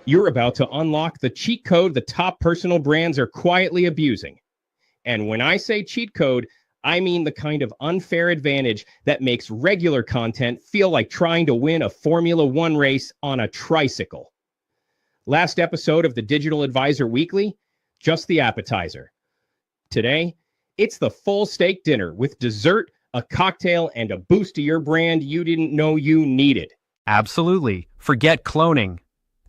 You're about to unlock the cheat code the top personal brands are quietly abusing. And when I say cheat code, I mean the kind of unfair advantage that makes regular content feel like trying to win a Formula One race on a tricycle. Last episode of the Digital Advisor Weekly, just the appetizer. Today, it's the full steak dinner with dessert, a cocktail, and a boost to your brand you didn't know you needed. Absolutely. Forget cloning.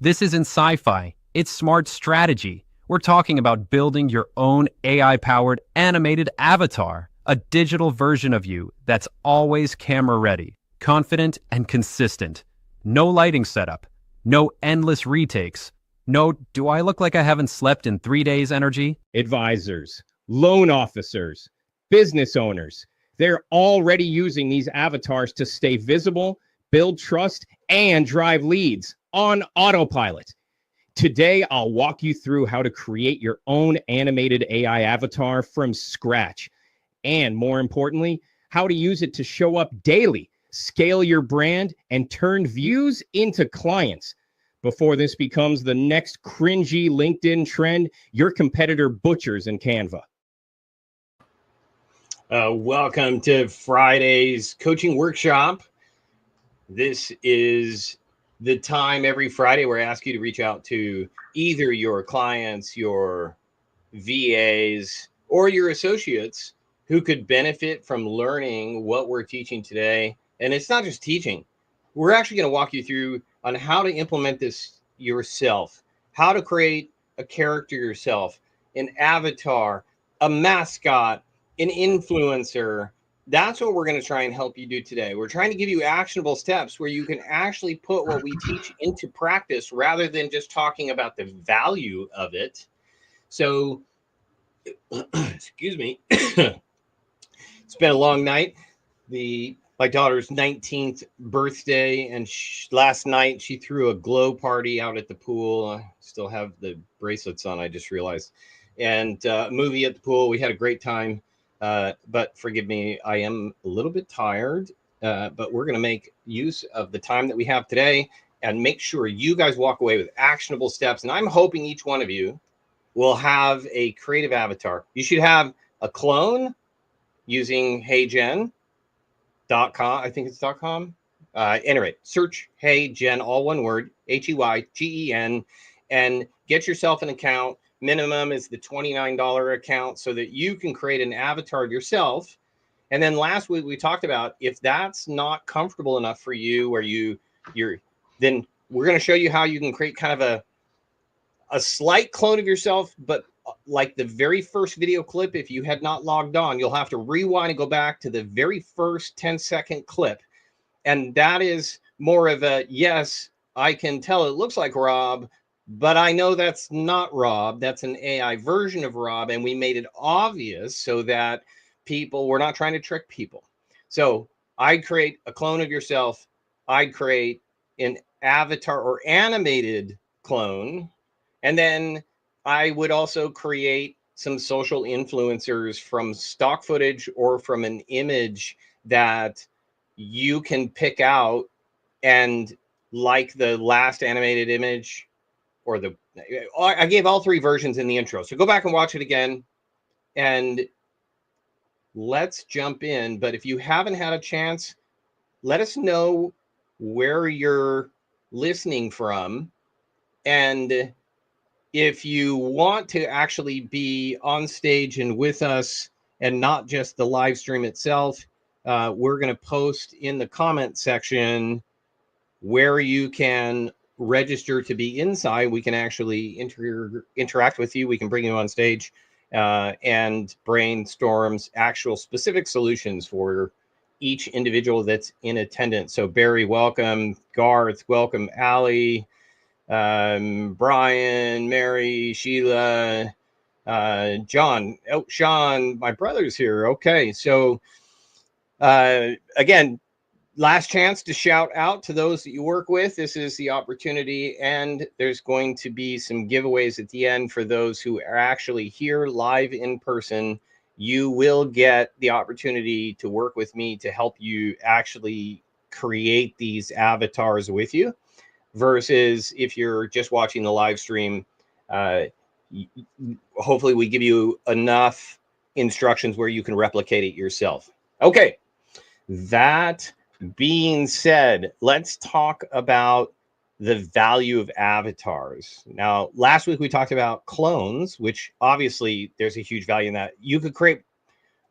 This isn't sci-fi. It's smart strategy. We're talking about building your own AI-powered animated avatar, a digital version of you that's always camera-ready, confident, and consistent. No lighting setup. No endless retakes. No, do I look like I haven't slept in 3 days energy? Advisors, loan officers, business owners, they're already using these avatars to stay visible, build trust, and drive leads on autopilot. Today, I'll walk you through how to create your own animated AI avatar from scratch. And more importantly, how to use it to show up daily, scale your brand, and turn views into clients. Before this becomes the next cringy LinkedIn trend your competitor butchers in Canva. Welcome to Friday's coaching workshop. This is the time every Friday where I ask you to reach out to either your clients, your VAs, or your associates who could benefit from learning what we're teaching today. And it's not just teaching. We're actually going to walk you through on how to implement this yourself, how to create a character yourself, an avatar, a mascot, an influencer. That's what we're going to try and help you do today. We're trying to give you actionable steps where you can actually put what we teach into practice rather than just talking about the value of it. So, excuse me, it's been a long night. My daughter's 19th birthday, and last night she threw a glow party out at the pool. I still have the bracelets on, I just realized. And movie at the pool. We had a great time. But forgive me, I am a little bit tired, but we're going to make use of the time that we have today and make sure you guys walk away with actionable steps. And I'm hoping each one of you will have a creative avatar. You should have a clone using HeyGen.com. I think it's .com. Anyway, search HeyGen, all one word, HeyGen, and get yourself an account. Minimum is the $29 account so that you can create an avatar of yourself. And then last week we talked about if that's not comfortable enough for you, where then we're going to show you how you can create kind of a slight clone of yourself, but like the very first video clip, if you had not logged on, you'll have to rewind and go back to the very first 10-second clip. And that is more of a, yes, I can tell it looks like Rob, but I know that's not Rob. That's an AI version of Rob. And we made it obvious so that we're not trying to trick people. So I'd create a clone of yourself. I'd create an avatar or animated clone. And then I would also create some social influencers from stock footage or from an image that you can pick out. And like the last animated image, I gave all three versions in the intro. So go back and watch it again and let's jump in. But if you haven't had a chance, let us know where you're listening from. And if you want to actually be on stage and with us and not just the live stream itself, we're going to post in the comment section where you can register to be inside. We can actually interact with you. We can bring you on stage and brainstorms actual specific solutions for each individual that's in attendance. So Barry, welcome. Garth, welcome. Allie, Brian, Mary, Sheila, John. Oh, Sean, my brother's here. Okay. So again, last chance to shout out to those that you work with. This is the opportunity, and there's going to be some giveaways at the end for those who are actually here live in person. You will get the opportunity to work with me to help you actually create these avatars with you. versus if you're just watching the live stream. Hopefully we give you enough instructions where you can replicate it yourself. Okay, that being said, let's talk about the value of avatars. Now, last week we talked about clones, which obviously there's a huge value in that. You could create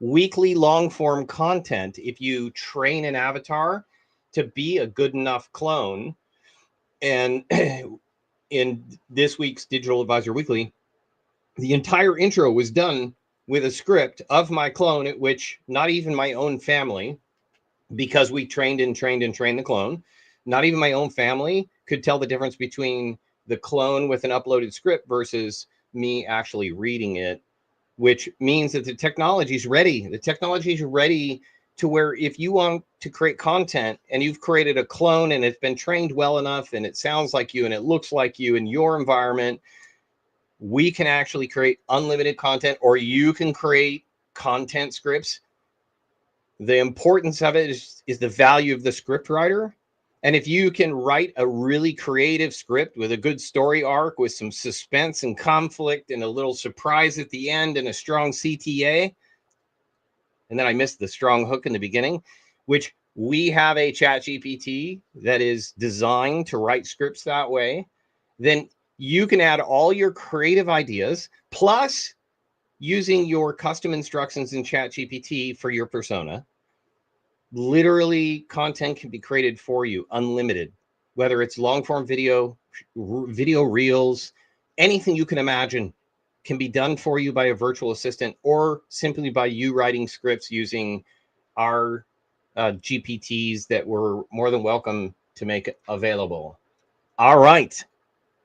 weekly long form content if you train an avatar to be a good enough clone. And in this week's Digital Advisor Weekly, the entire intro was done with a script of my clone, at which not even my own family, because we trained the clone, not even my own family could tell the difference between the clone with an uploaded script versus me actually reading it, which means that the technology is ready. The technology is ready to where if you want to create content and you've created a clone and it's been trained well enough and it sounds like you and it looks like you in your environment, we can actually create unlimited content, or you can create content scripts. The importance of it is the value of the script writer. And if you can write a really creative script with a good story arc, with some suspense and conflict and a little surprise at the end and a strong CTA, and then I missed the strong hook in the beginning, which we have a chat GPT that is designed to write scripts that way, then you can add all your creative ideas, plus using your custom instructions in chat GPT for your persona. Literally, content can be created for you, unlimited, whether it's long form video, video reels, anything you can imagine can be done for you by a virtual assistant, or simply by you writing scripts using our GPTs that we're more than welcome to make available. All right.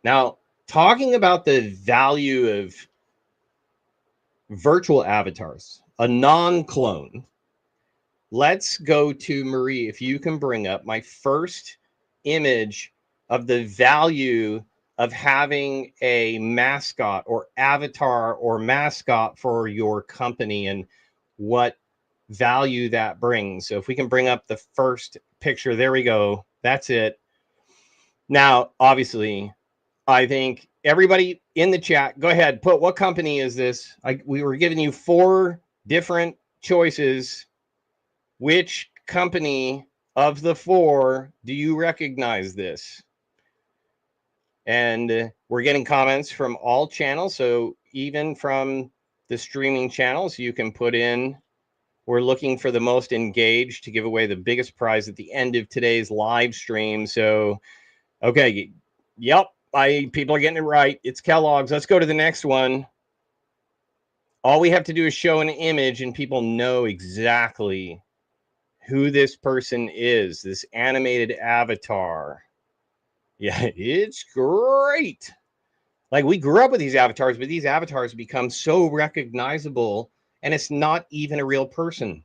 Now, talking about the value of virtual avatars, a non-clone, let's go to Marie. If you can bring up my first image of the value of having a mascot or avatar or mascot for your company and what value that brings. So if we can bring up the first picture, there we go. That's it. Now, obviously, I think everybody in the chat, go ahead, put what company is this? We were giving you 4 different choices. Which company of the 4 do you recognize this? And we're getting comments from all channels. So even from the streaming channels, you can put in, we're looking for the most engaged to give away the biggest prize at the end of today's live stream. So, okay. Yep. People are getting it right. It's Kellogg's. Let's go to the next one. All we have to do is show an image and people know exactly who this person is, this animated avatar. Yeah, it's great. Like, we grew up with these avatars, but these avatars become so recognizable, and it's not even a real person.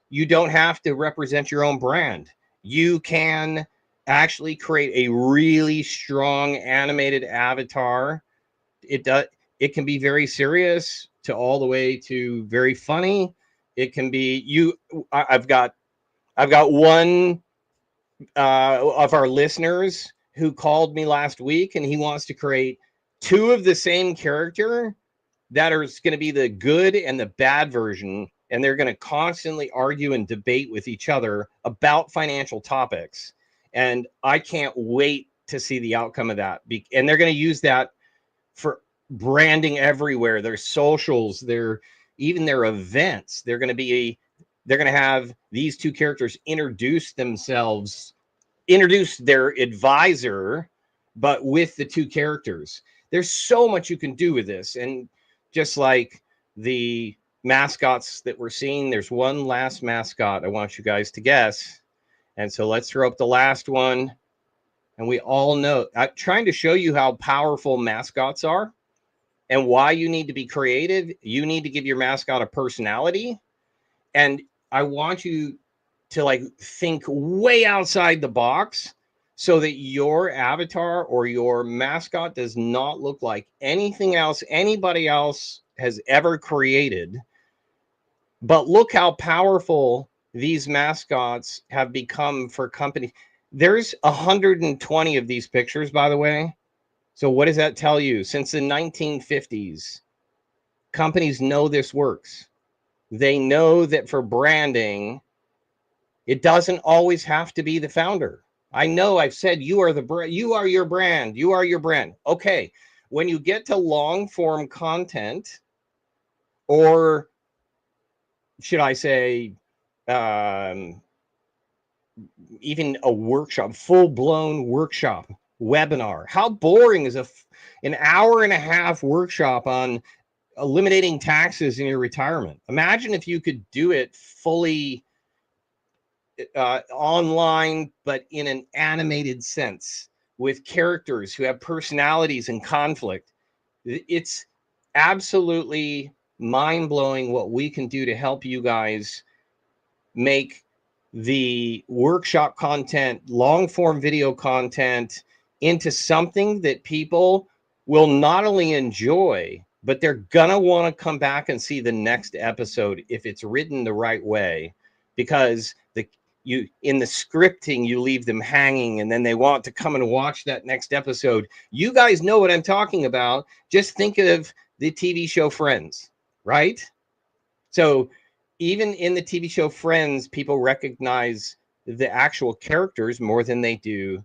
You don't have to represent your own brand. You can actually create a really strong animated avatar. It can be very serious to all the way to very funny. It can be I've got one of our listeners who called me last week, and he wants to create 2 of the same character that are going to be the good and the bad version, and they're going to constantly argue and debate with each other about financial topics. And I can't wait to see the outcome of that. And they're going to use that for branding everywhere. Their socials, even their events. They're going to have these 2 characters introduce their advisor, but with the 2 characters. There's so much you can do with this. And just like the mascots that we're seeing, there's one last mascot I want you guys to guess. And so let's throw up the last one. And we all know, I'm trying to show you how powerful mascots are and why you need to be creative. You need to give your mascot a personality. And I want you to think way outside the box so that your avatar or your mascot does not look like anything else anybody else has ever created. But look how powerful these mascots have become for companies. There's 120 of these pictures, by the way. So what does that tell you? Since the 1950s, companies know this works. They know that for branding, it doesn't always have to be the founder. I know I've said you are you are your brand, you are your brand. Okay, when you get to long form content, or should I say, um, even a workshop, full blown workshop, webinar. How boring is an hour and a half workshop on eliminating taxes in your retirement? Imagine if you could do it fully online, but in an animated sense with characters who have personalities and conflict. It's absolutely mind blowing what we can do to help you guys make the workshop content, long form video content into something that people will not only enjoy, but they're gonna want to come back and see the next episode if it's written the right way, because you in the scripting you leave them hanging and then they want to come and watch that next episode. You guys know what I'm talking about. Just think of the TV show Friends, right? So even in the TV show Friends, people recognize the actual characters more than they do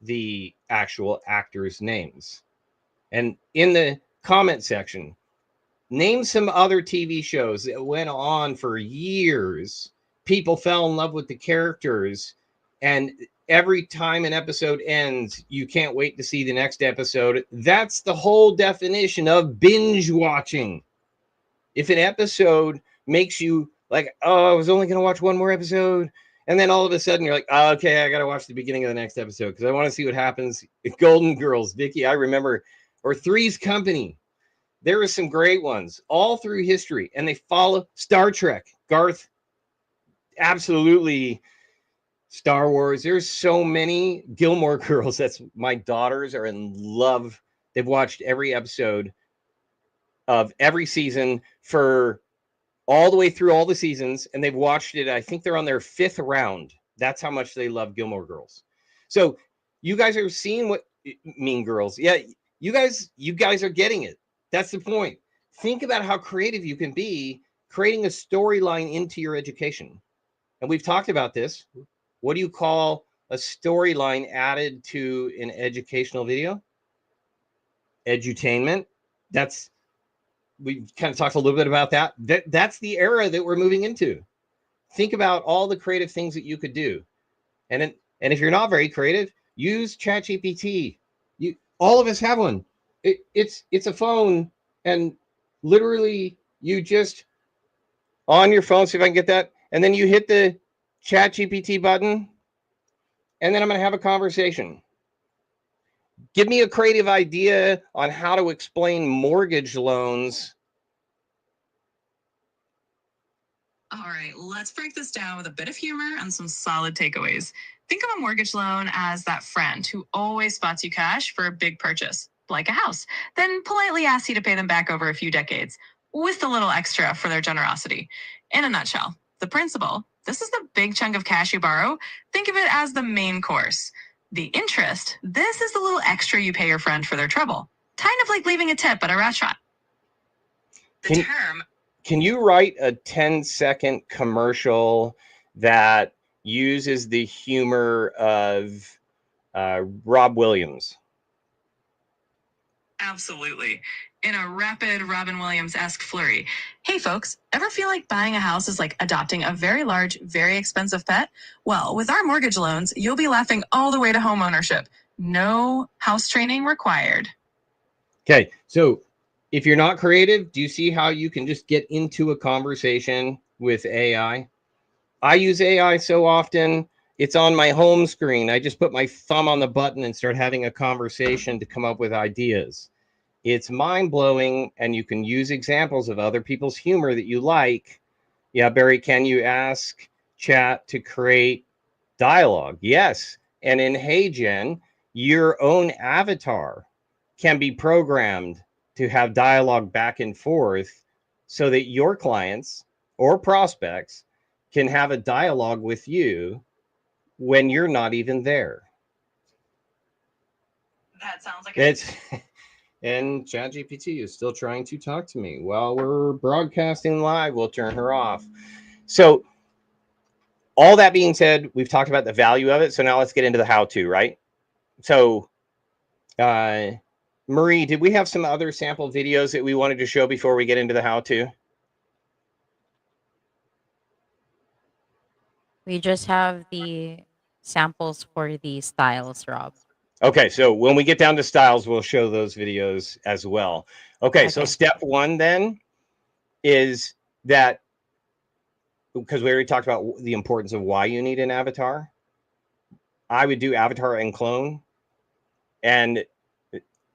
the actual actors' names. And in the comment section, name some other TV shows that went on for years. People fell in love with the characters, and every time an episode ends, you can't wait to see the next episode. That's the whole definition of binge watching. If an episode makes you like, oh, I was only going to watch one more episode, and then all of a sudden you're like, oh, okay, I got to watch the beginning of the next episode because I want to see what happens. Golden Girls, Vicky, I remember, or Three's Company. There are some great ones all through history, and they follow Star Trek. Garth, absolutely. Star Wars. There's so many. Gilmore Girls. That's my daughters are in love. They've watched every episode of every season for all the way through all the seasons, and they've watched it. I think they're on their 5th round. That's how much they love Gilmore Girls. So you guys are seeing what Mean Girls. Yeah, you guys are getting it. That's the point. Think about how creative you can be creating a storyline into your education. And we've talked about this. What do you call a storyline added to an educational video? Edutainment. We kind of talked a little bit about that. That's the era that we're moving into. Think about all the creative things that you could do. And if you're not very creative, use ChatGPT. All of us have one. It's a phone, and literally you just on your phone, see if I can get that, and then you hit the ChatGPT button, and then I'm going to have a conversation. Give me a creative idea on how to explain mortgage loans. All right, let's break this down with a bit of humor and some solid takeaways. Think of a mortgage loan as that friend who always spots you cash for a big purchase, like a house, then politely asks you to pay them back over a few decades, with a little extra for their generosity. In a nutshell, the principle: this is the big chunk of cash you borrow. Think of it as the main course. The interest: this is the little extra you pay your friend for their trouble. Kind of like leaving a tip at a restaurant. The term... Can you write a 10-second commercial that uses the humor of Rob Williams? Absolutely. In a rapid Robin Williams-esque flurry. Hey folks, ever feel like buying a house is like adopting a very large, very expensive pet? Well, with our mortgage loans, you'll be laughing all the way to homeownership. No house training required. Okay, so if you're not creative, do you see how you can just get into a conversation with AI? I use AI so often, it's on my home screen. I just put my thumb on the button and start having a conversation to come up with ideas. It's mind-blowing, and you can use examples of other people's humor that you like. Yeah, Barry, can you ask chat to create dialogue? Yes. And in HeyGen, your own avatar can be programmed to have dialogue back and forth so that your clients or prospects can have a dialogue with you when you're not even there. That sounds like It's and ChatGPT is still trying to talk to me while we're broadcasting live. We'll turn her off. So all that being said, we've talked about the value of it. So now let's get into the how-to, right? So Marie, did we have some other sample videos that we wanted to show before we get into the how-to? We just have the samples for the styles, Rob. Okay, so when we get down to styles, we'll show those videos as well. Okay, so Okay. step one then is that, because we already talked about the importance of why you need an avatar, I would do avatar and clone. And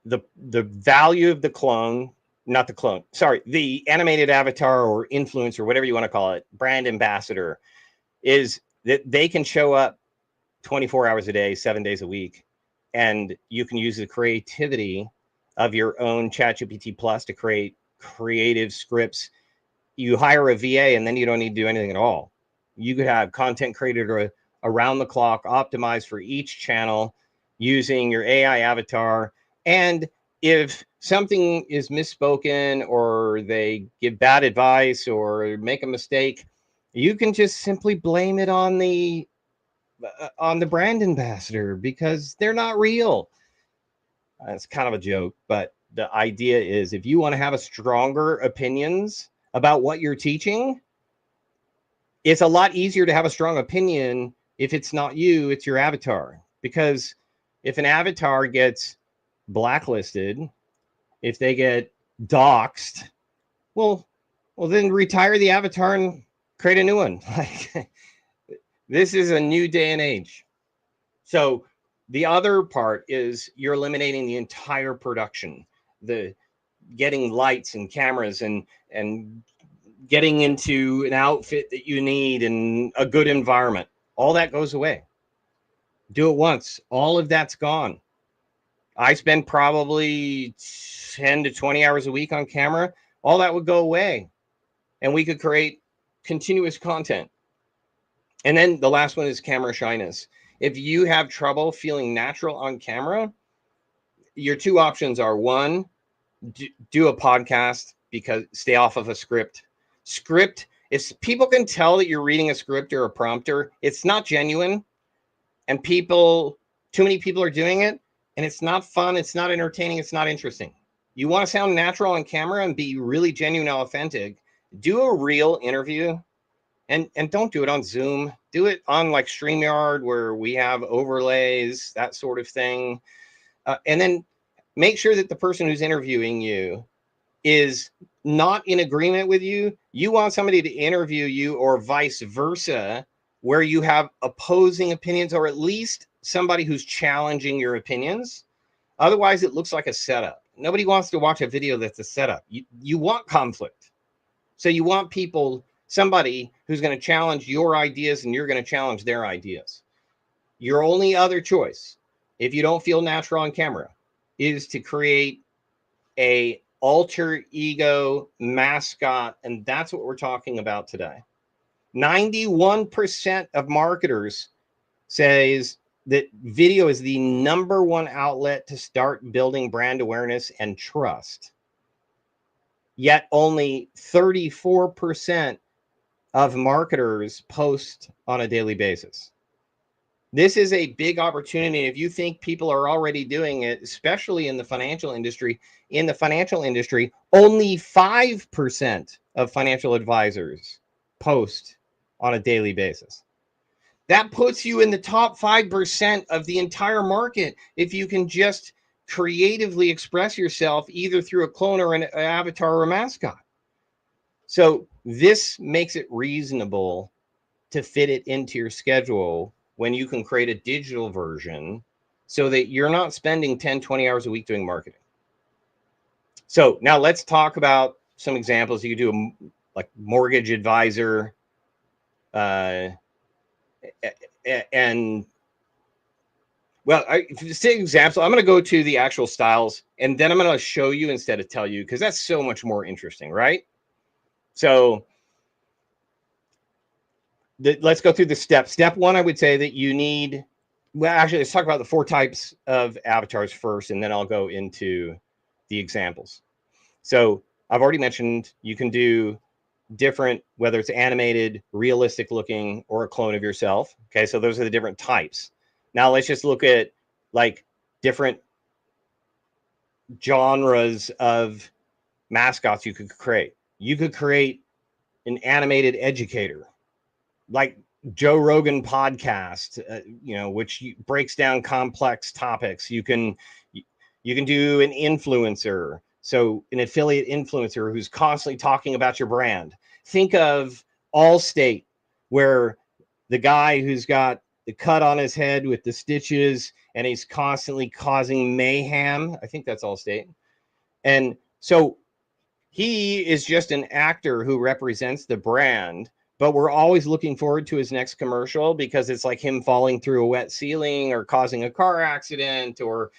the value of the clone, not the clone, sorry, the animated avatar or influencer, whatever you want to call it, brand ambassador, is that they can show up 24 hours a day, 7 days a week, and you can use the creativity of your own ChatGPT Plus to create creative scripts. You hire a VA and then you don't need to do anything at all. You could have content created around the clock, optimized for each channel using your AI avatar. And if something is misspoken or they give bad advice or make a mistake, you can just simply blame it on the brand ambassador because they're not real. It's kind of a joke, but the idea is if you want to have a stronger opinions about what you're teaching, it's a lot easier to have a strong opinion if it's not you, it's your avatar. Because if an avatar gets blacklisted, if they get doxxed, well, then retire the avatar and create a new one. Like, this is a new day and age. So the other part is you're eliminating the entire production, the getting lights and cameras and getting into an outfit that you need and a good environment. All that goes away. Do it once. All of that's gone. I spend probably 10 to 20 hours a week on camera. All that would go away and we could create continuous content. And then the last one is camera shyness. If you have trouble feeling natural on camera, your two options are: one, do a podcast, because stay off of a script. Script, if people can tell that you're reading a script or a prompter, it's not genuine. And too many people are doing it, and it's not fun, it's not entertaining, it's not interesting. You want to sound natural on camera and be really genuine and authentic, do a real interview. And don't do it on Zoom. Do it on like StreamYard where we have overlays, that sort of thing. And then make sure that the person who's interviewing you is not in agreement with you. You want somebody to interview you or vice versa, where you have opposing opinions or at least somebody who's challenging your opinions. Otherwise, it looks like a setup. Nobody wants to watch a video that's a setup. You want conflict. So you want somebody who's going to challenge your ideas and you're going to challenge their ideas. Your only other choice, if you don't feel natural on camera, is to create a alter ego mascot. And that's what we're talking about today. 91% of marketers says that video is the number one outlet to start building brand awareness and trust. Yet only 34% of marketers post on a daily basis. This is a big opportunity. If you think people are already doing it, especially in the financial industry, only 5% of financial advisors post on a daily basis. That puts you in the top 5% of the entire market if you can just creatively express yourself either through a clone or an avatar or a mascot. So this makes it reasonable to fit it into your schedule when you can create a digital version so that you're not spending 10, 20 hours a week doing marketing. So now let's talk about some examples. You could do like mortgage advisor, and well, to take example, I'm going to go to the actual styles and then I'm going to show you instead of tell you, because that's so much more interesting, right? So let's go through the steps. Step one, I would say that you need, well, actually, let's talk about the 4 types of avatars first, and then I'll go into the examples. So I've already mentioned you can do different, whether it's animated, realistic looking, or a clone of yourself. Okay, so those are the different types. Now let's just look at like different genres of mascots you could create. You could create an animated educator, like Joe Rogan podcast, which breaks down complex topics. You can do an influencer, so an affiliate influencer who's constantly talking about your brand. Think of Allstate, where the guy who's got the cut on his head with the stitches and he's constantly causing mayhem. I think that's Allstate. And so he is just an actor who represents the brand, but we're always looking forward to his next commercial because it's like him falling through a wet ceiling or causing a car accident or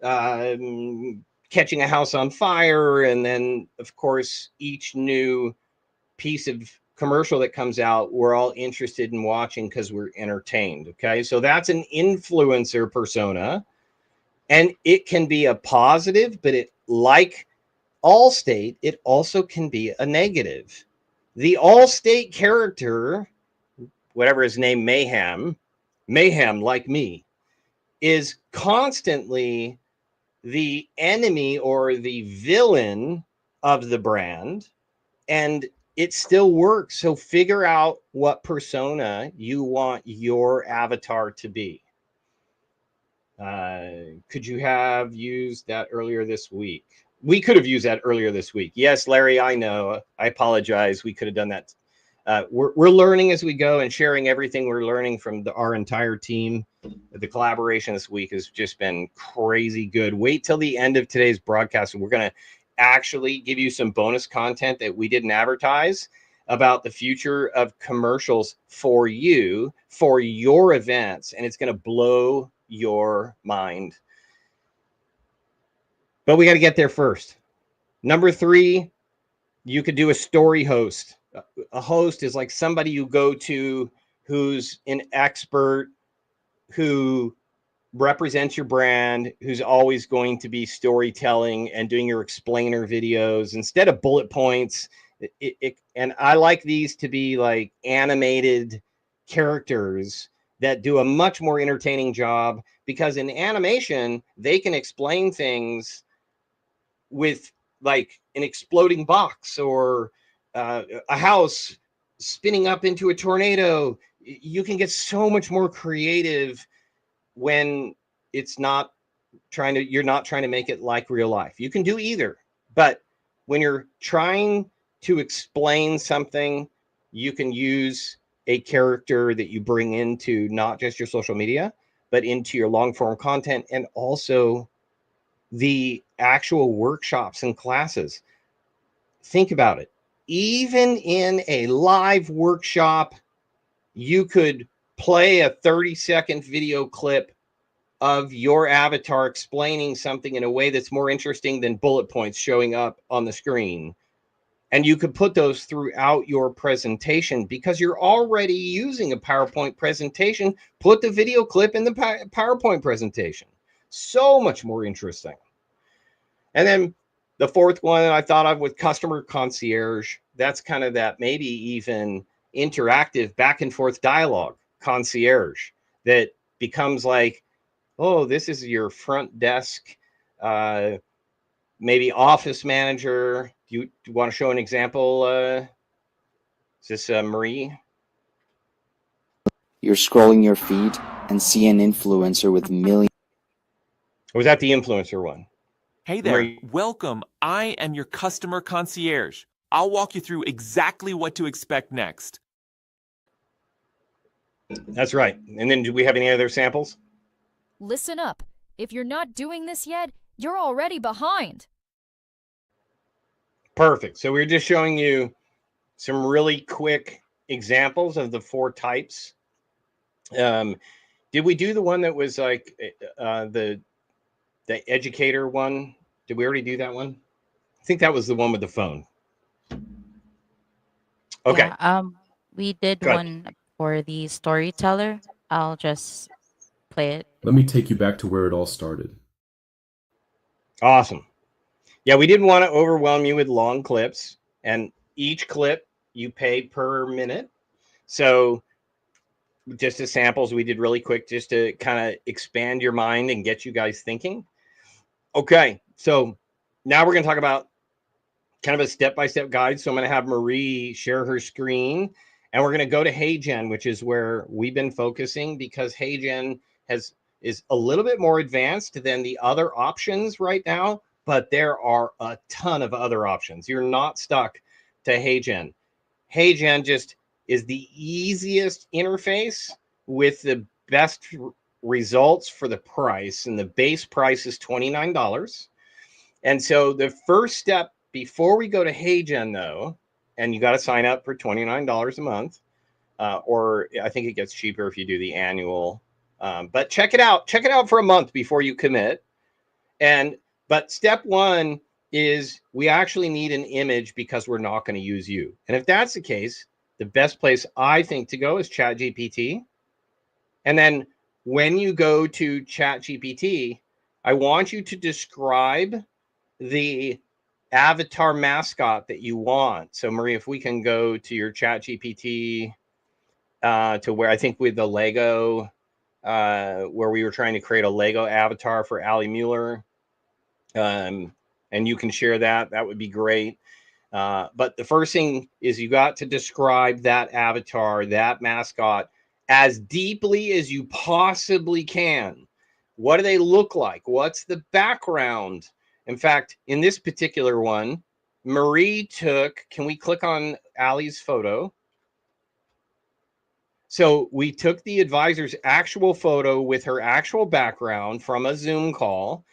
catching a house on fire. And then, of course, each new piece of commercial that comes out, we're all interested in watching because we're entertained. Okay, so that's an influencer persona, and it can be a positive, but it, like Allstate, it also can be a negative. The Allstate character, whatever his name, Mayhem like me, is constantly the enemy or the villain of the brand, and it still works. So figure out what persona you want your avatar to be. Could you have used that earlier this week? We could have used that earlier this week. Yes, Larry, I know. I apologize. We could have done that. We're learning as we go and sharing everything we're learning from our entire team. The collaboration this week has just been crazy good. Wait till the end of today's broadcast. We're going to actually give you some bonus content that we didn't advertise about the future of commercials for you, for your events, and it's going to blow your mind. But we got to get there first. Number 3, you could do a story host. A host is like somebody you go to who's an expert, who represents your brand, who's always going to be storytelling and doing your explainer videos instead of bullet points. And I like these to be like animated characters that do a much more entertaining job, because in animation, they can explain things with like an exploding box or a house spinning up into a tornado. You can get so much more creative when it's not you're not trying to make it like real life. You can do either, but when you're trying to explain something, you can use a character that you bring into not just your social media, but into your long form content and also the actual workshops and classes. Think about it. Even in a live workshop, you could play a 30-second video clip of your avatar explaining something in a way that's more interesting than bullet points showing up on the screen. And you could put those throughout your presentation because you're already using a PowerPoint presentation. Put the video clip in the PowerPoint presentation. So much more interesting. And then the 4th one I thought of with customer concierge, that's kind of that maybe even interactive back and forth dialogue concierge that becomes like, oh, this is your front desk, maybe office manager. Do you want to show an example? Is this Marie? You're scrolling your feed and see an influencer with millions. Or was that the influencer one? Hey there, welcome. I am your customer concierge. I'll walk you through exactly what to expect next. That's right. And then do we have any other samples? Listen up. If you're not doing this yet, you're already behind. Perfect. So we're just showing you some really quick examples of the 4 types. Did we do the one that was like the educator one? Did we already do that one? I think that was the one with the phone. Okay. Yeah, we did Good. one for the storyteller, I'll just play it. Let me take you back to where it all started. Awesome. Yeah, we didn't want to overwhelm you with long clips, and each clip you pay per minute. So just as samples, we did really quick just to kind of expand your mind and get you guys thinking. Okay, so now we're going to talk about kind of a step-by-step guide. So I'm going to have Marie share her screen, and we're going to go to HeyGen, which is where we've been focusing, because HeyGen is a little bit more advanced than the other options right now, but there are a ton of other options. You're not stuck to HeyGen. HeyGen just is the easiest interface with the best results for the price, and the base price is $29. And so the first step before we go to HeyGen, though, and you got to sign up for $29 a month, or I think it gets cheaper if you do the annual. But check it out. Check it out for a month before you commit. But step one is we actually need an image because we're not going to use you. And if that's the case, the best place I think to go is ChatGPT. And then when you go to ChatGPT, I want you to describe the avatar mascot that you want. So Marie, if we can go to your ChatGPT to where I think with the Lego, where we were trying to create a Lego avatar for Ali Mueller, and you can share that, that would be great. But the first thing is you got to describe that avatar, that mascot, as deeply as you possibly can. What do they look like? What's the background? In fact, in this particular one, Marie took, can we click on Ali's photo? So we took the advisor's actual photo with her actual background from a Zoom call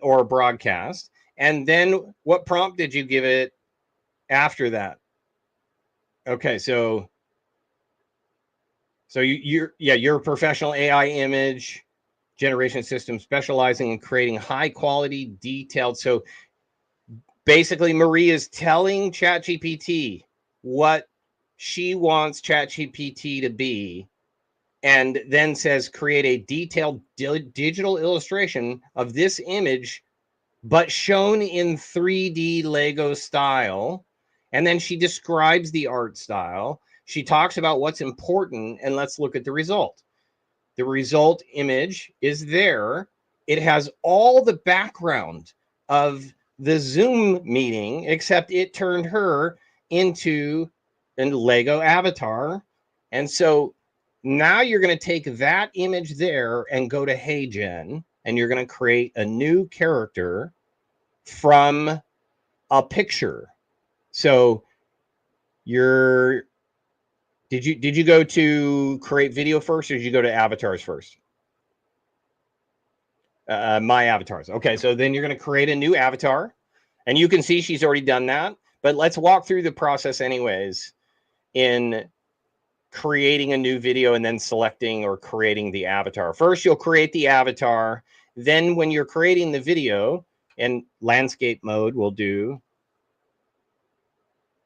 or a broadcast. And then what prompt did you give it after that? Okay, so you're a professional AI image generation system specializing in creating high quality, detailed. So basically, Marie is telling ChatGPT what she wants ChatGPT to be, and then says, create a detailed digital illustration of this image, but shown in 3D Lego style. And then she describes the art style. She talks about what's important, and let's look at the result. The result image is there. It has all the background of the Zoom meeting, except it turned her into a Lego avatar. And so now you're going to take that image there and go to HeyGen, and you're going to create a new character from a picture. So did you go to create video first, or did you go to avatars first? My avatars. Okay, so then you're going to create a new avatar, and you can see she's already done that. But let's walk through the process anyways in creating a new video and then selecting or creating the avatar. First, you'll create the avatar. Then when you're creating the video, and landscape mode will do.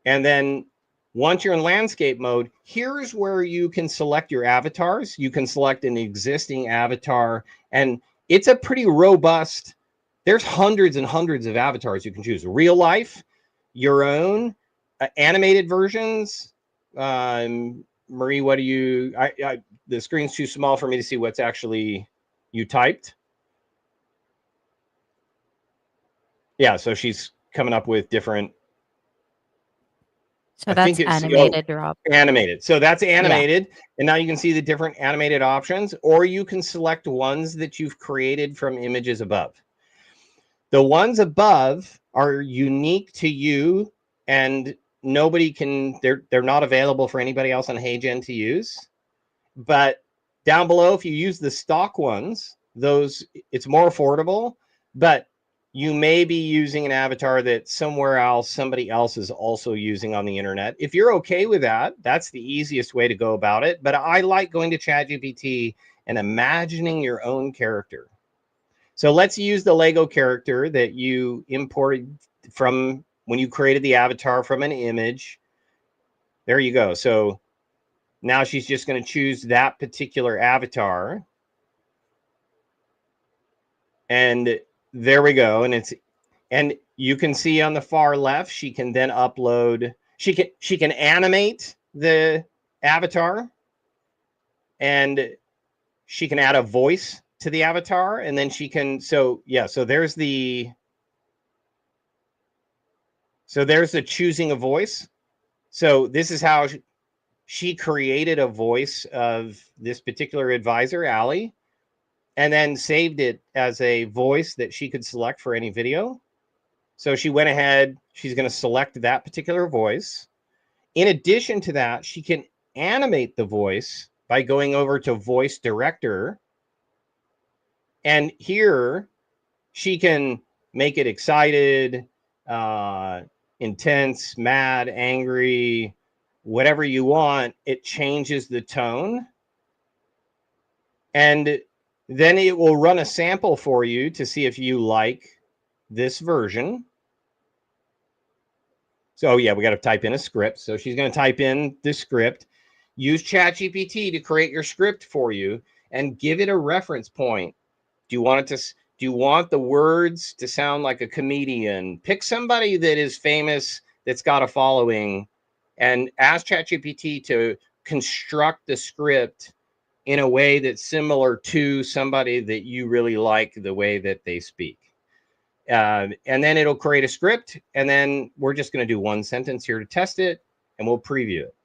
And then once you're in landscape mode, here's where you can select your avatars. You can select an existing avatar, and it's a pretty robust, there's hundreds and hundreds of avatars you can choose. Real life, your own, animated versions. Marie, what do you, the screen's too small for me to see what's actually you typed. Yeah, so she's coming up with different. So that's animated, Rob. Animated. So that's animated. Yeah. And now you can see the different animated options, or you can select ones that you've created from images above. The ones above are unique to you, and nobody can, they're not available for anybody else on HeyGen to use. But down below, if you use the stock ones, those, it's more affordable, but you may be using an avatar that somewhere else, somebody else is also using on the internet. If you're okay with that, that's the easiest way to go about it. But I like going to ChatGPT and imagining your own character. So let's use the Lego character that you imported from when you created the avatar from an image. There you go. So Now she's just going to choose that particular avatar. And there we go. And you can see on the far left, she can then upload, she can animate the avatar, and she can add a voice to the avatar, and then she can, so there's the choosing a voice. So this is how she created a voice of this particular advisor, Allie, and then saved it as a voice that she could select for any video. So she went ahead, she's going to select that particular voice. In addition to that, she can animate the voice by going over to Voice Director. And here she can make it excited, intense, mad, angry, whatever you want. It changes the tone. And then it will run a sample for you to see if you like this version. So yeah, we got to type in a script. So she's going to type in the script. Use ChatGPT to create your script for you and give it a reference point. Do you want the words to sound like a comedian? Pick somebody that is famous, that's got a following, and ask ChatGPT to construct the script in a way that's similar to somebody that you really like the way that they speak. And then it'll create a script, and then we're just going to do one sentence here to test it, and we'll preview it.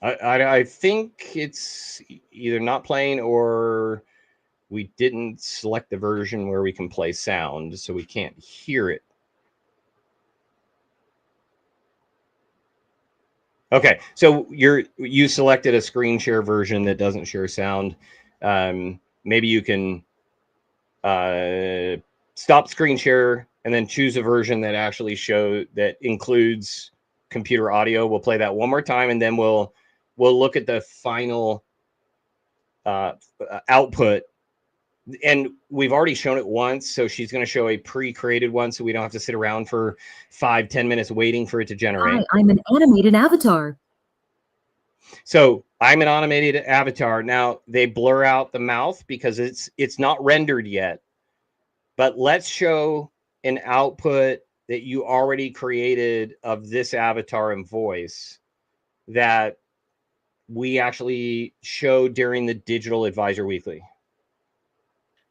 I think it's either not playing or we didn't select the version where we can play sound, so we can't hear it. Okay, so you selected a screen share version that doesn't share sound. Maybe you can stop screen share and then choose a version that actually that includes computer audio. We'll play that one more time, and then we'll look at the final output. And we've already shown it once, so she's going to show a pre-created one, so we don't have to sit around for 5-10 minutes waiting for it to generate. Hi, I'm an animated avatar. So I'm an animated avatar. Now they blur out the mouth because it's not rendered yet. But let's show an output that you already created of this avatar and voice that we actually showed during the Digital Advisor Weekly.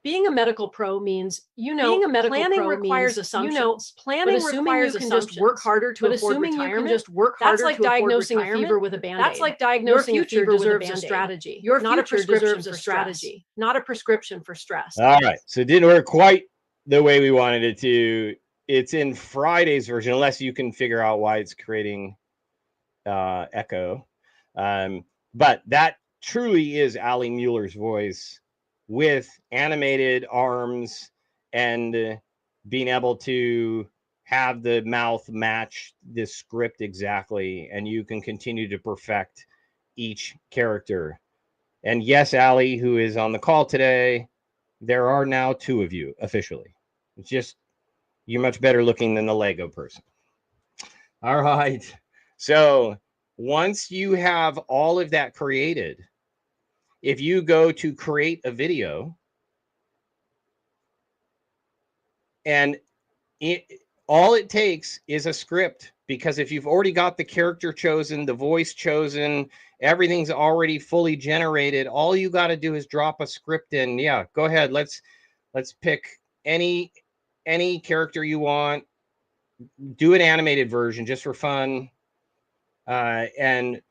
Being a medical pro means, being a medical planning pro requires means, assumptions. planning requires you can just work harder to afford retirement, you can just work harder that's like to afford diagnosing a retirement. fever with a Band-Aid. That's like diagnosing Your a future fever with a deserves a Band-Aid. strategy. Your Not a future prescription deserves for a stress. strategy, not a prescription for stress. All right. So it didn't work quite the way we wanted it to. It's in Friday's version, unless you can figure out why it's creating echo. But that truly is Ali Mueller's voice with animated arms and being able to have the mouth match the script exactly. And you can continue to perfect each character. And yes, Ali, who is on the call today, there are now 2 of you officially. It's just, you're much better looking than the Lego person. All right. So once you have all of that created, if you go to create a video, and all it takes is a script, because if you've already got the character chosen, the voice chosen, everything's already fully generated, all you got to do is drop a script in. Yeah, go ahead. Let's pick any character you want. Do an animated version just for fun. And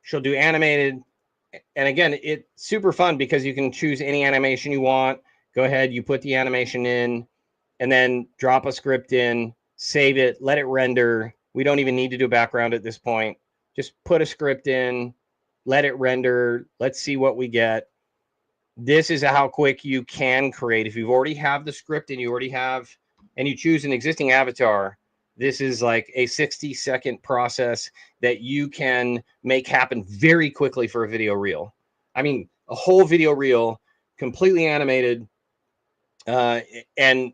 she'll do animated. And again, it's super fun because you can choose any animation you want. Go ahead, you put the animation in, and then drop a script in, save it, let it render. We don't even need to do a background at this point. Just put a script in, let it render. Let's see what we get. This is how quick you can create. If you already have the script and you choose an existing avatar, this is like a 60-second process that you can make happen very quickly for a video reel. I mean, a whole video reel, completely animated, and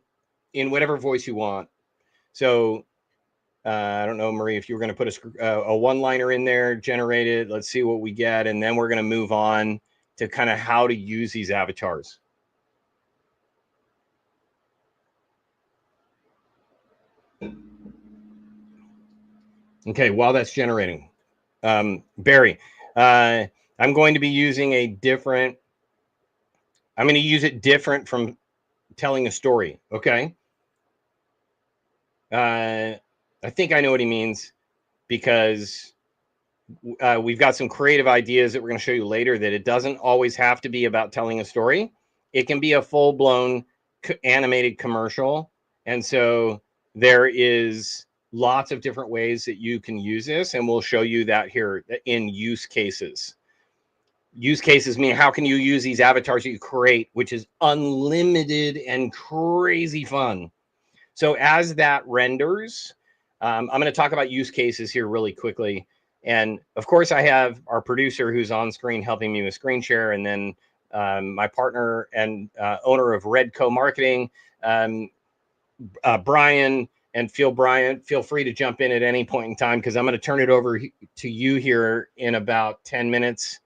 in whatever voice you want. So I don't know, Marie, if you were going to put a one-liner in there, generate it. Let's see what we get. And then we're going to move on to kind of how to use these avatars. Okay, while that's generating, Barry, I'm going to be using I'm going to use it different from telling a story. Okay. I think I know what he means, because we've got some creative ideas that we're going to show you later, that it doesn't always have to be about telling a story. It can be a full-blown animated commercial. And so there is lots of different ways that you can use this, and we'll show you that here in use cases. Use cases mean how can you use these avatars that you create, which is unlimited and crazy fun. So as that renders, I'm going to talk about use cases here really quickly. And of course, I have our producer who's on screen helping me with screen share, and then my partner and owner of Redco Marketing, Brian. And Brian, feel free to jump in at any point in time, because I'm going to turn it over to you here in about 10 minutes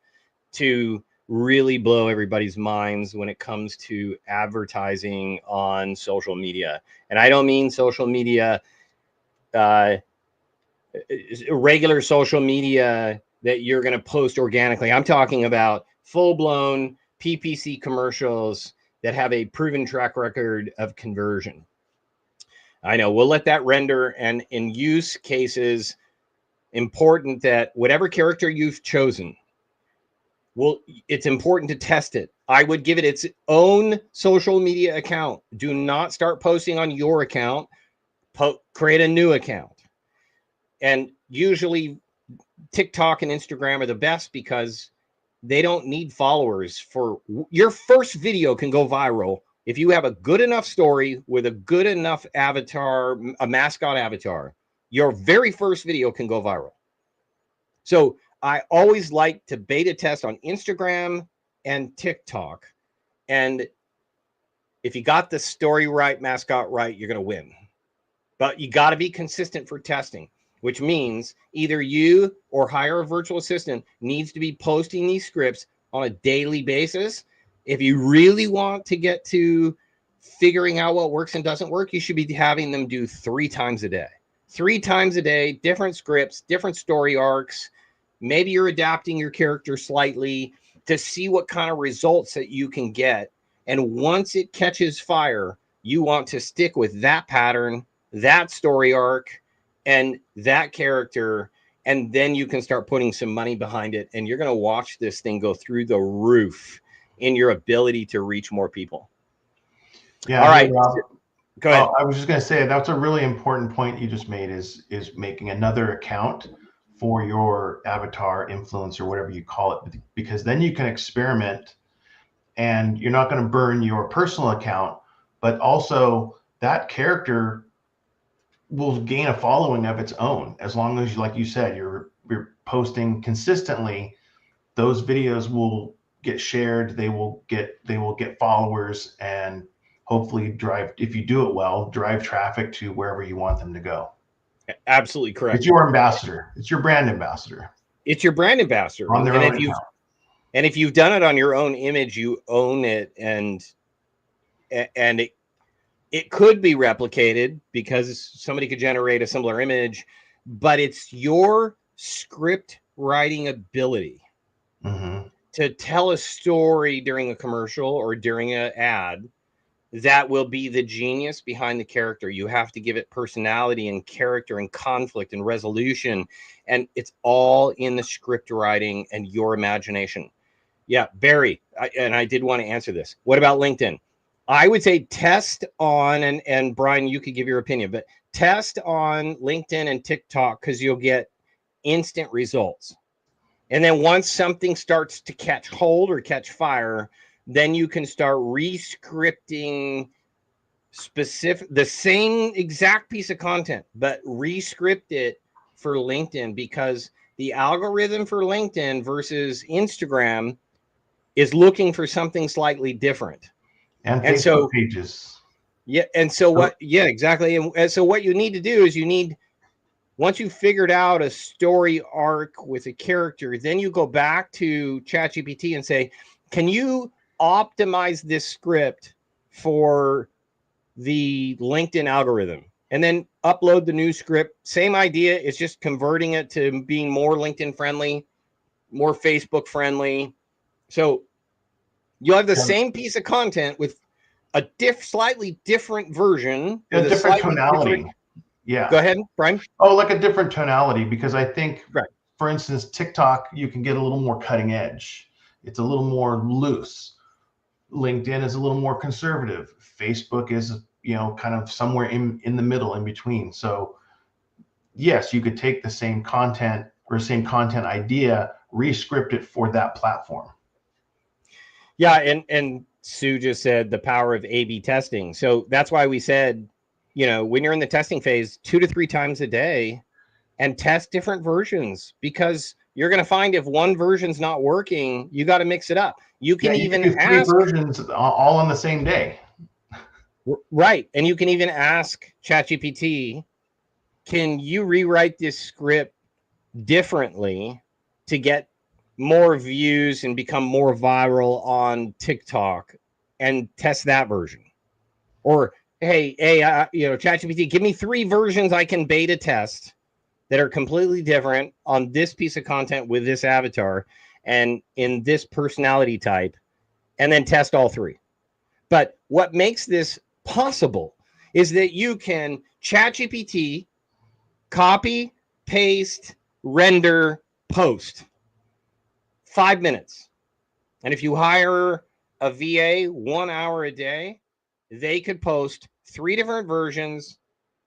to really blow everybody's minds when it comes to advertising on social media. And I don't mean social media, regular social media that you're going to post organically. I'm talking about full-blown PPC commercials that have a proven track record of conversion. I know we'll let that render, and in use cases, important that whatever character you've chosen, it's important to test it. I would give it its own social media account. Do not start posting on your account. Create a new account. And usually TikTok and Instagram are the best, because they don't need followers. For your first video can go viral if you have a good enough story with a good enough avatar, a mascot avatar. Your very first video can go viral. So I always like to beta test on Instagram and TikTok. And if you got the story right, mascot right, you're going to win. But you got to be consistent for testing, which means either you or hire a virtual assistant needs to be posting these scripts on a daily basis. If you really want to get to figuring out what works and doesn't work, you should be having them do 3 times a day. 3 times a day, different scripts, different story arcs. Maybe you're adapting your character slightly to see what kind of results that you can get. And once it catches fire, you want to stick with that pattern, that story arc, and that character. And then you can start putting some money behind it. And you're going to watch this thing go through the roof in your ability to reach more people. Yeah. All right. Go ahead. I was just going to say, that's a really important point you just made, is making another account for your avatar, influencer, whatever you call it, because then you can experiment, and you're not going to burn your personal account, but also that character will gain a following of its own. As long as, like you said, you're posting consistently, those videos will get shared, they will get followers, and hopefully drive, if you do it well, drive traffic to wherever you want them to go. Absolutely correct. It's your ambassador. It's your brand ambassador. It's your brand ambassador. On their own account. And if you've done it on your own image, you own it, and it could be replicated, because somebody could generate a similar image, but it's your script writing ability to tell a story during a commercial or during an ad that will be the genius behind the character. You have to give it personality and character and conflict and resolution, and it's all in the script writing and your imagination. Yeah, Barry, I did want to answer this. What about LinkedIn? I would say test on, and Brian, you could give your opinion, but test on LinkedIn and TikTok, because you'll get instant results. And then once something starts to catch hold or catch fire, then you can start re-scripting the same exact piece of content, but re-script it for LinkedIn, because the algorithm for LinkedIn versus Instagram is looking for something slightly different. And Facebook pages. Yeah. And so what, yeah, exactly. And so what you need to do is you need once you've figured out a story arc with a character, then you go back to ChatGPT and say, can you optimize this script for the LinkedIn algorithm? And then upload the new script. Same idea. It's just converting it to being more LinkedIn friendly, more Facebook friendly. So you'll have the same piece of content with a slightly different version. A with different tonality. Yeah. Go ahead, Brian. Oh, like a different tonality, because I think, right. For instance, TikTok, you can get a little more cutting edge. It's a little more loose. LinkedIn is a little more conservative. Facebook is, kind of somewhere in the middle, in between. So yes, you could take the same content or same content idea, re-script it for that platform. Yeah, and Sue just said the power of A/B testing. So that's why we said, when you're in the testing phase, 2 to 3 times a day, and test different versions, because you're going to find if one version's not working, you got to mix it up. You can you even can do 3 versions all on the same day. Right. And you can even ask ChatGPT, can you rewrite this script differently to get more views and become more viral on TikTok, and test that version? Or, hey, ChatGPT, give me 3 versions I can beta test that are completely different on this piece of content with this avatar and in this personality type, and then test all 3. But what makes this possible is that you can ChatGPT, copy, paste, render, post. 5 minutes. And if you hire a VA 1 hour a day, they could post 3 different versions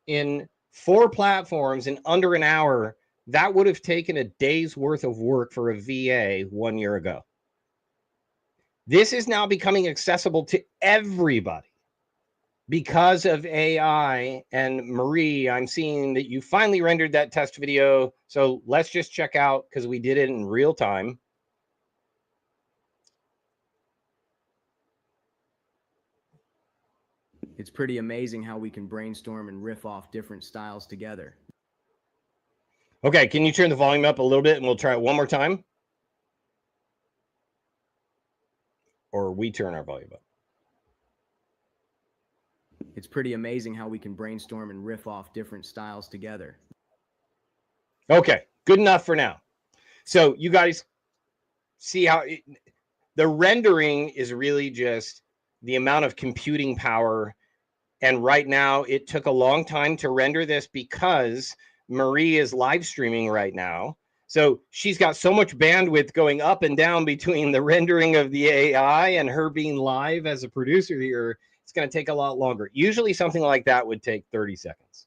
in 4 platforms in under an hour. That would have taken a day's worth of work for a VA 1 year ago. This is now becoming accessible to everybody because of AI. And Marie, I'm seeing that you finally rendered that test video. So let's just check out, because we did it in real time. It's pretty amazing how we can brainstorm and riff off different styles together. Okay, can you turn the volume up a little bit and we'll try it one more time? Or we turn our volume up. It's pretty amazing how we can brainstorm and riff off different styles together. Okay, good enough for now. So you guys see how the rendering is really just the amount of computing power. And right now it took a long time to render this because Marie is live streaming right now. So she's got so much bandwidth going up and down between the rendering of the AI and her being live as a producer here. It's going to take a lot longer. Usually something like that would take 30 seconds.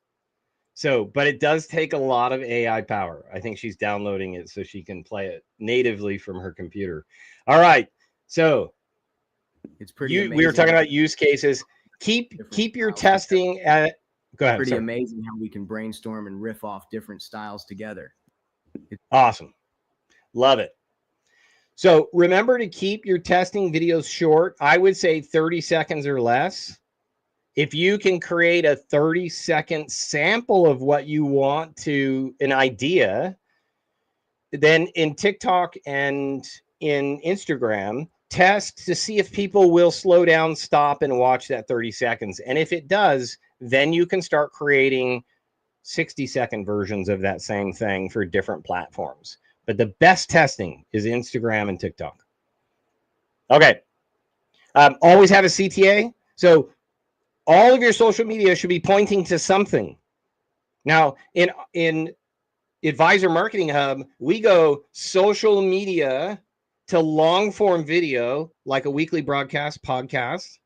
So, but it does take a lot of AI power. I think she's downloading it so she can play it natively from her computer. All right. So it's pretty amazing. We were talking about use cases. Keep your testing at, go ahead. Pretty amazing how we can brainstorm and riff off different styles together. Awesome. Love it. So remember to keep your testing videos short. I would say 30 seconds or less. If you can create a 30-second sample of what you want to, an idea, then in TikTok and in Instagram, test to see if people will slow down, stop, and watch that 30 seconds. And if it does, then you can start creating 60-second versions of that same thing for different platforms. But the best testing is Instagram and TikTok. Okay. Always have a CTA. So all of your social media should be pointing to something. Now, in Advisor Marketing Hub, we go social media to long form video, like a weekly broadcast podcast,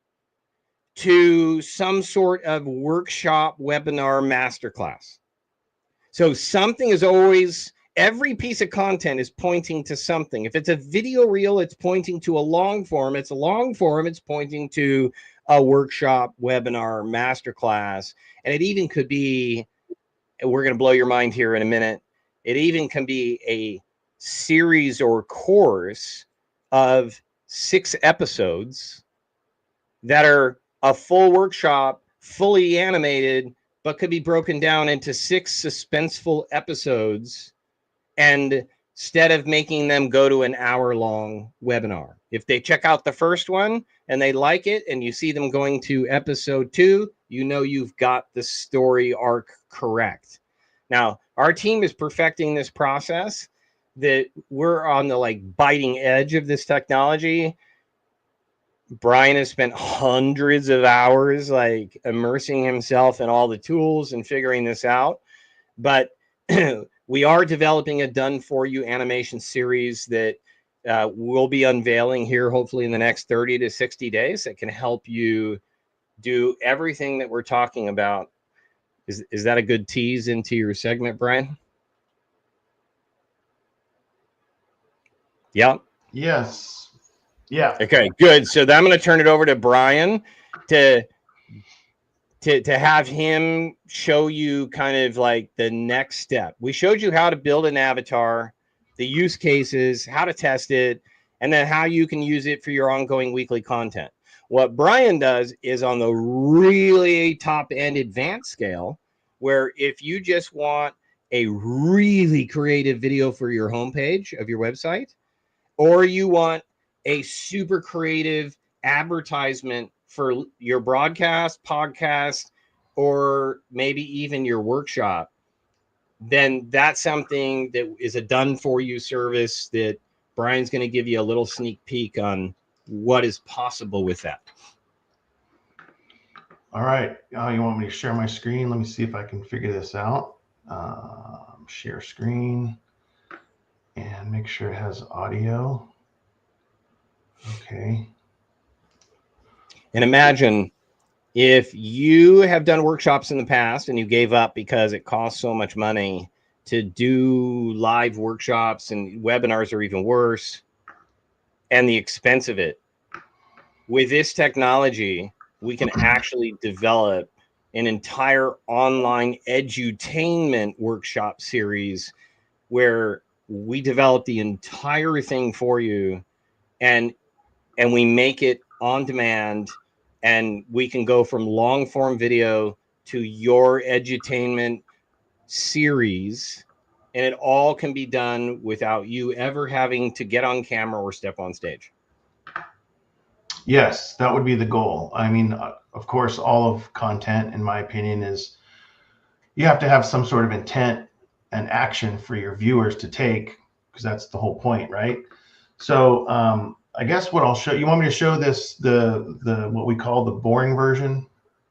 to some sort of workshop, webinar, masterclass. So something is always, every piece of content is pointing to something. If it's a video reel, it's pointing to a long form. It's a long form, it's pointing to a workshop, webinar, masterclass. And it even could be, we're going to blow your mind here in a minute, it even can be a series or course of 6 episodes that are a full workshop, fully animated, but could be broken down into 6 suspenseful episodes, and instead of making them go to an hour-long webinar. If they check out the first one and they like it, and you see them going to episode 2, you know you've got the story arc correct. Now, our team is perfecting this process, that we're on the like biting edge of this technology. Brian has spent hundreds of hours like immersing himself in all the tools and figuring this out. But we are developing a done for you animation series that we'll be unveiling here hopefully in the next 30 to 60 days that can help you do everything that we're talking about. Is that a good tease into your segment, Brian? Yeah. Yes. Yeah. Okay, good. So then I'm going to turn it over to Brian to have him show you kind of like the next step. We showed you how to build an avatar, the use cases, how to test it, and then how you can use it for your ongoing weekly content. What Brian does is on the really top end advanced scale, where if you just want a really creative video for your homepage of your website, or you want a super creative advertisement for your broadcast, podcast, or maybe even your workshop, then that's something that is a done for you service that Brian's going to give you a little sneak peek on what is possible with that. All right. You want me to share my screen? Let me see if I can figure this out. Share screen and make sure it has audio. Okay. And imagine if you have done workshops in the past and you gave up because it costs so much money to do live workshops, and webinars are even worse, and the expense of it. With this technology, we can actually develop an entire online edutainment workshop series where we develop the entire thing for you, and we make it on demand, and we can go from long form video to your edutainment series, and it all can be done without you ever having to get on camera or step on stage. Yes, that would be the goal. I mean, of course, all of content, in my opinion, is you have to have some sort of intent and action for your viewers to take, because that's the whole point, right? So I guess what I'll show you, want me to show this, the what we call the boring version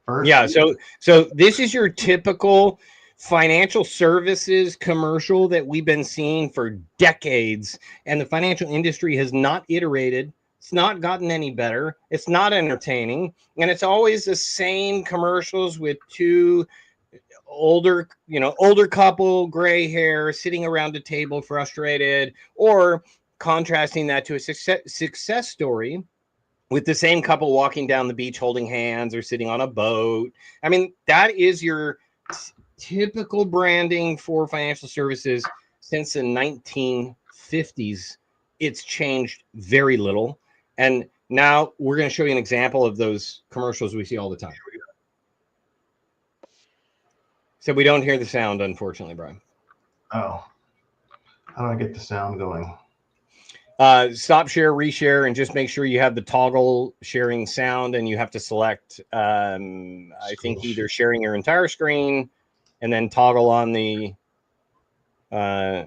first? Yeah, so this is your typical financial services commercial that we've been seeing for decades, and the financial industry has not iterated. It's not gotten any better. It's not entertaining, and it's always the same commercials with two older couple, gray hair, sitting around a table, frustrated, or contrasting that to a success story with the same couple walking down the beach holding hands or sitting on a boat. I mean, that is your typical branding for financial services since the 1950s. It's changed very little. And now we're going to show you an example of those commercials we see all the time. So we don't hear the sound, unfortunately, Brian. Oh, how do I get the sound going? Stop share, reshare, and just make sure you have the toggle sharing sound, and you have to select, I think, either sharing your entire screen and then toggle on the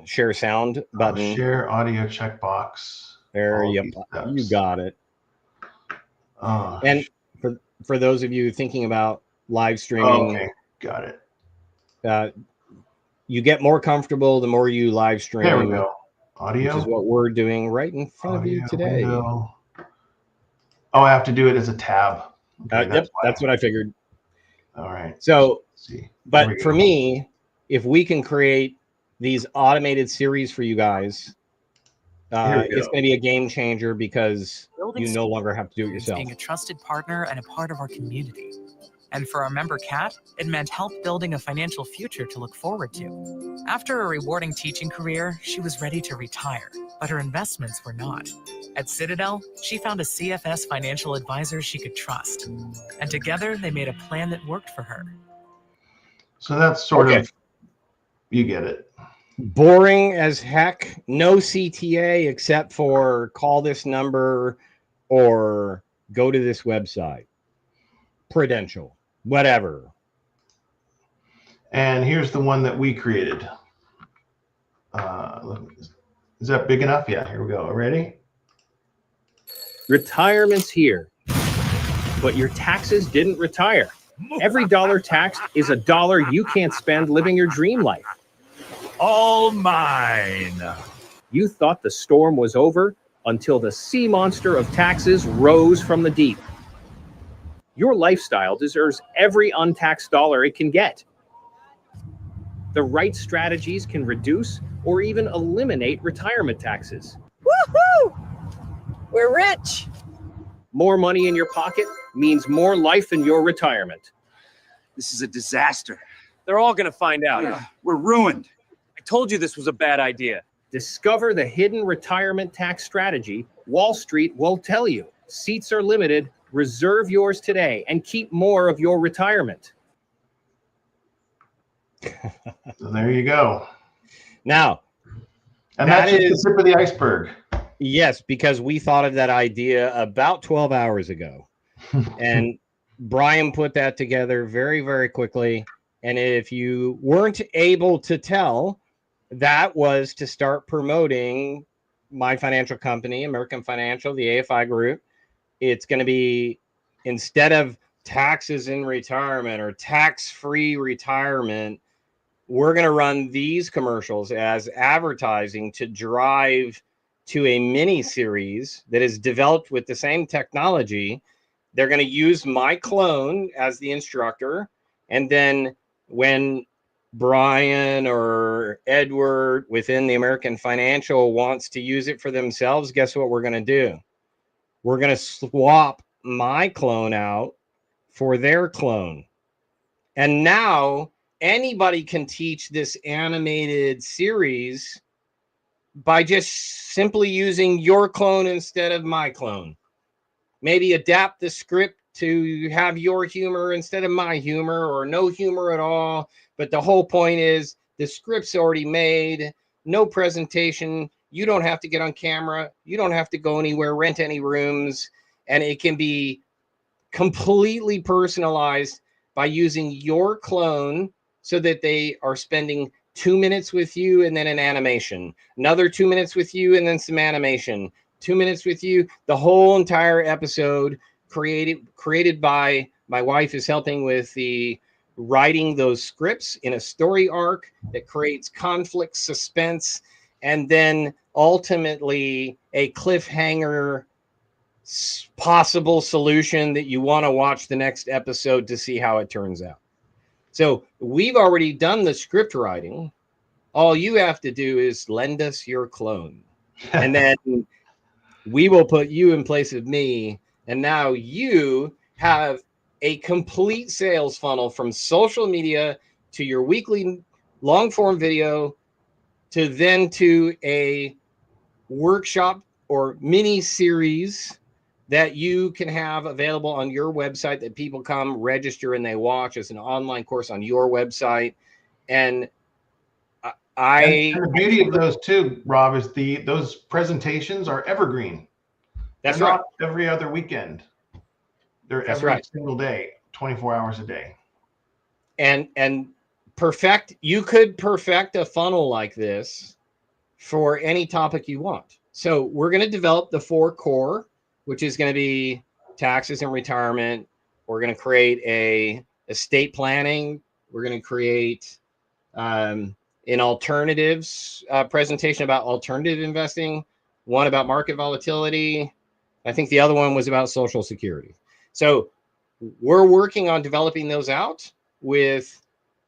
share sound button. Share audio checkbox. There, yep, you got it. And for those of you thinking about live streaming, okay, got it. You get more comfortable the more you live stream. There we go. Audio, which is what we're doing right in front of you today. Window. Oh, I have to do it as a tab. Okay, yep, that's what I figured. All right. So, but for me, if we can create these automated series for you guys, it's going to be a game changer, because you no longer have to do it yourself. Being a trusted partner and a part of our community. And for our member Kat, it meant help building a financial future to look forward to. After a rewarding teaching career, she was ready to retire, but her investments were not. At Citadel, she found a CFS financial advisor she could trust. And together, they made a plan that worked for her. So that's sort of, you get it. Boring as heck. No CTA except for call this number or go to this website. Prudential, whatever. And here's the one that we created. Is that big enough? Yeah, here we go. Ready? Retirement's here, but your taxes didn't retire. Every dollar taxed is a dollar you can't spend living your dream life. All mine. You thought the storm was over until the sea monster of taxes rose from the deep. Your lifestyle deserves every untaxed dollar it can get. The right strategies can reduce or even eliminate retirement taxes. Woohoo! We're rich. More money in your pocket means more life in your retirement. This is a disaster. They're all going to find out. We're ruined. I told you this was a bad idea. Discover the hidden retirement tax strategy Wall Street won't tell you. Seats are limited. Reserve yours today and keep more of your retirement. So there you go. Now, and that's just the tip of the iceberg. Yes, because we thought of that idea about 12 hours ago. And Brian put that together very, very quickly. And if you weren't able to tell, that was to start promoting my financial company, American Financial, the AFI group. It's going to be, instead of taxes in retirement or tax-free retirement, we're going to run these commercials as advertising to drive to a mini series that is developed with the same technology. They're going to use my clone as the instructor. And then when Brian or Edward within the American Financial wants to use it for themselves, guess what we're going to do? We're going to swap my clone out for their clone. And now anybody can teach this animated series by just simply using your clone instead of my clone. Maybe adapt the script to have your humor instead of my humor, or no humor at all. But the whole point is the script's already made, no presentation. You don't have to get on camera. You don't have to go anywhere, rent any rooms. And it can be completely personalized by using your clone so that they are spending 2 minutes with you and then an animation, another 2 minutes with you and then some animation, 2 minutes with you. The whole entire episode created by my wife is helping with the writing those scripts in a story arc that creates conflict, suspense, and then ultimately a cliffhanger possible solution that you want to watch the next episode to see how it turns out. So we've already done the script writing. All you have to do is lend us your clone. And then we will put you in place of me. And now you have a complete sales funnel from social media to your weekly long form video to then to a workshop or mini series that you can have available on your website that people come register and they watch as an online course on your website. And and the beauty of those too, Rob, is those presentations are evergreen. That's They're right. Not every other weekend. They're That's every right. single day, 24 hours a day. And you could perfect a funnel like this for any topic you want. So we're going to develop the 4 core, which is going to be taxes and retirement. We're going to create a estate planning. We're going to create an alternatives presentation about alternative investing, one about market volatility. I think the other one was about Social Security. So we're working on developing those out with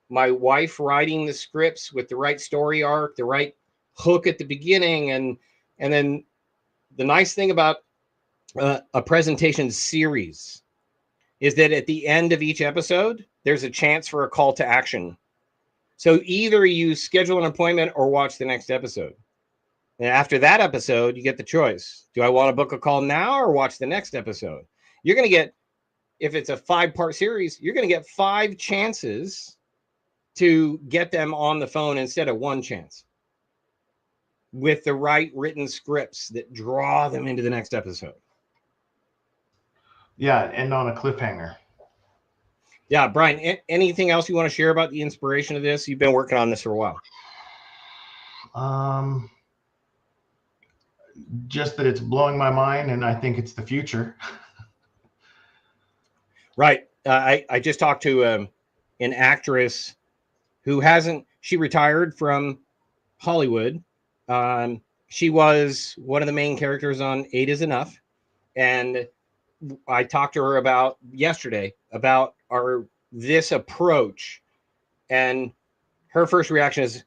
my wife writing the scripts with the right story arc, the right hook at the beginning. And then the nice thing about a presentation series is that at the end of each episode, there's a chance for a call to action. So either you schedule an appointment or watch the next episode. And after that episode, you get the choice. Do I want to book a call now or watch the next episode? You're going to get, if it's a 5-part series, you're going to get 5 chances to get them on the phone instead of one chance with the right written scripts that draw them into the next episode. Yeah, end on a cliffhanger. Yeah, Brian, anything else you want to share about the inspiration of this? You've been working on this for a while. Just that it's blowing my mind, and I think it's the future. Right. I just talked to an actress who she retired from Hollywood. She was one of the main characters on 8 is Enough. And I talked to her about yesterday about this approach. And her first reaction is,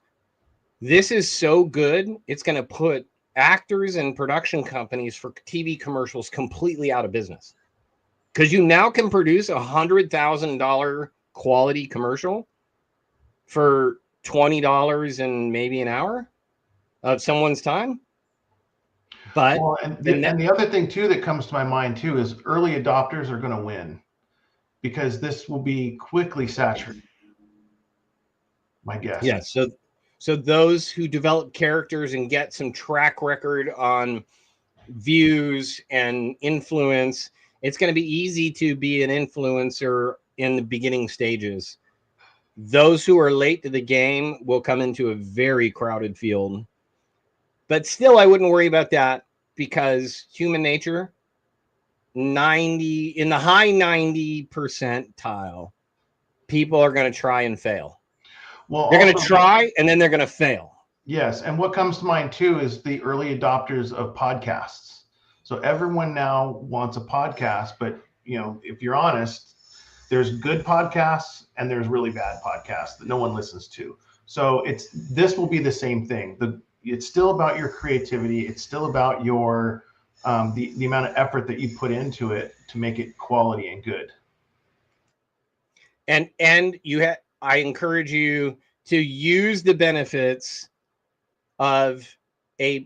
this is so good, it's going to put actors and production companies for TV commercials completely out of business. Because you now can produce $100,000 quality commercial for $20 and maybe an hour of someone's time. But well, and the other thing too that comes to my mind too is early adopters are going to win, because this will be quickly saturated. My guess. Yeah. So those who develop characters and get some track record on views and influence, it's going to be easy to be an influencer in the beginning stages. Those who are late to the game will come into a very crowded field. But still, I wouldn't worry about that, because human nature, in the high 90 percentile, people are going to try and fail. Well, they're going to try and then they're going to fail. Yes. And what comes to mind too is the early adopters of podcasts. So everyone now wants a podcast, but if you're honest, there's good podcasts and there's really bad podcasts that no one listens to. So this will be the same thing. It's still about your creativity. It's still about your the amount of effort that you put into it to make it quality and good. And I encourage you to use the benefits of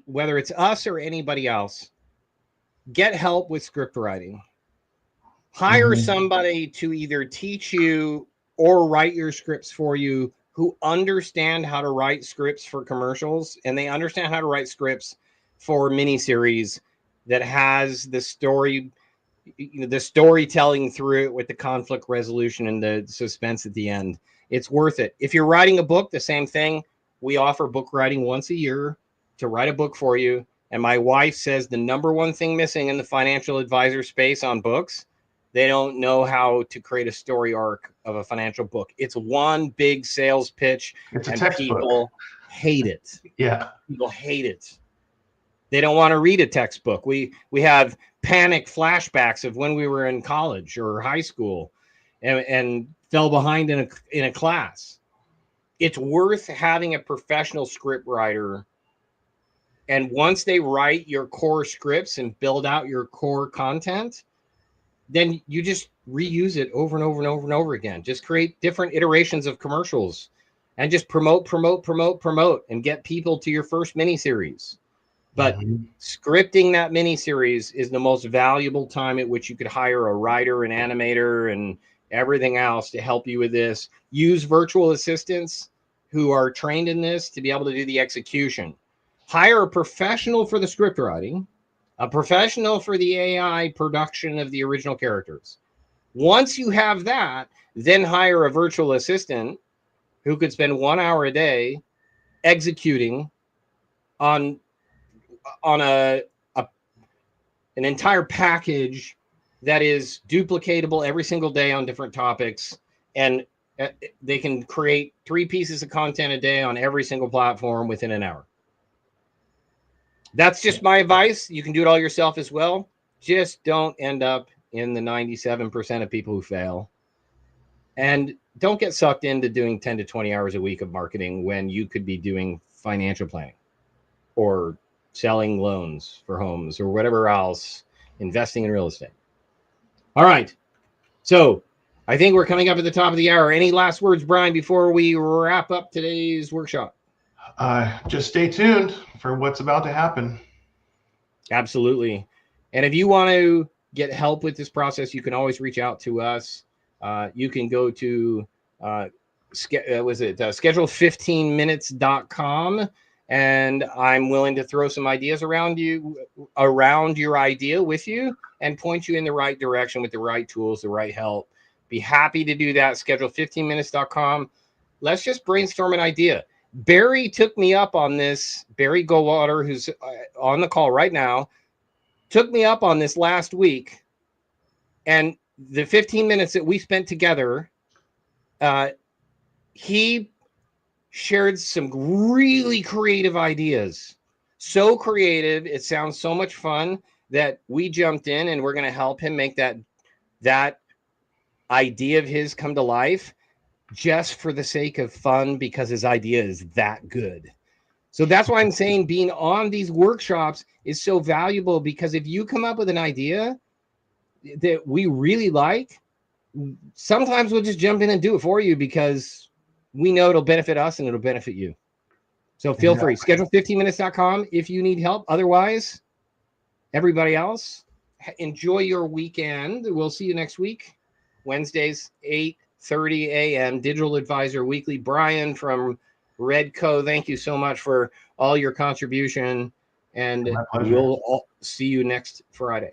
whether it's us or anybody else. Get help with script writing. Hire somebody to either teach you or write your scripts for you, who understand how to write scripts for commercials, and they understand how to write scripts for miniseries that has the storytelling through it with the conflict resolution and the suspense at the end. It's worth it. If you're writing a book, the same thing. We offer book writing once a year to write a book for you. And my wife says the number one thing missing in the financial advisor space on books, they don't know how to create a story arc of a financial book. It's one big sales pitch, and people hate it. Yeah. People hate it. They don't want to read a textbook. We have panic flashbacks of when we were in college or high school and fell behind in a class. It's worth having a professional script writer. And once they write your core scripts and build out your core content, then you just reuse it over and over and over and over again. Just create different iterations of commercials and just promote, and get people to your first miniseries. But scripting that miniseries is the most valuable time at which you could hire a writer, an animator, and everything else to help you with this. Use virtual assistants who are trained in this to be able to do the execution. Hire a professional for the script writing, a professional for the AI production of the original characters. Once you have that, then hire a virtual assistant who could spend 1 hour a day executing on an entire package that is duplicatable every single day on different topics. And they can create 3 pieces of content a day on every single platform within an hour. That's just my advice. You can do it all yourself as well. Just don't end up in the 97% of people who fail. And don't get sucked into doing 10 to 20 hours a week of marketing when you could be doing financial planning or selling loans for homes or whatever else, investing in real estate. All right. So I think we're coming up at the top of the hour. Any last words, Brian, before we wrap up today's workshop? Just stay tuned for what's about to happen. Absolutely. And if you want to get help with this process, you can always reach out to us. You can go to schedule15minutes.com, and I'm willing to throw some ideas around your idea with you and point you in the right direction with the right tools, the right help. Be happy to do that. Schedule15minutes.com. Let's just brainstorm an idea. Barry took me up on this. Barry Goldwater, who's on the call right now, took me up on this last week. And the 15 minutes that we spent together, he shared some really creative ideas. So creative, it sounds so much fun that we jumped in, and we're going to help him make that idea of his come to life, just for the sake of fun, because his idea is that good. So that's why I'm saying being on these workshops is so valuable, because if you come up with an idea that we really like, sometimes we'll just jump in and do it for you, because we know it'll benefit us and it'll benefit you. So feel free. Schedule15minutes.com if you need help. Otherwise, everybody else, enjoy your weekend. We'll see you next week. Wednesdays, 8:30 a.m. Digital Advisor Weekly. Brian from Redco, thank you so much for all your contribution. And we'll see you next Friday.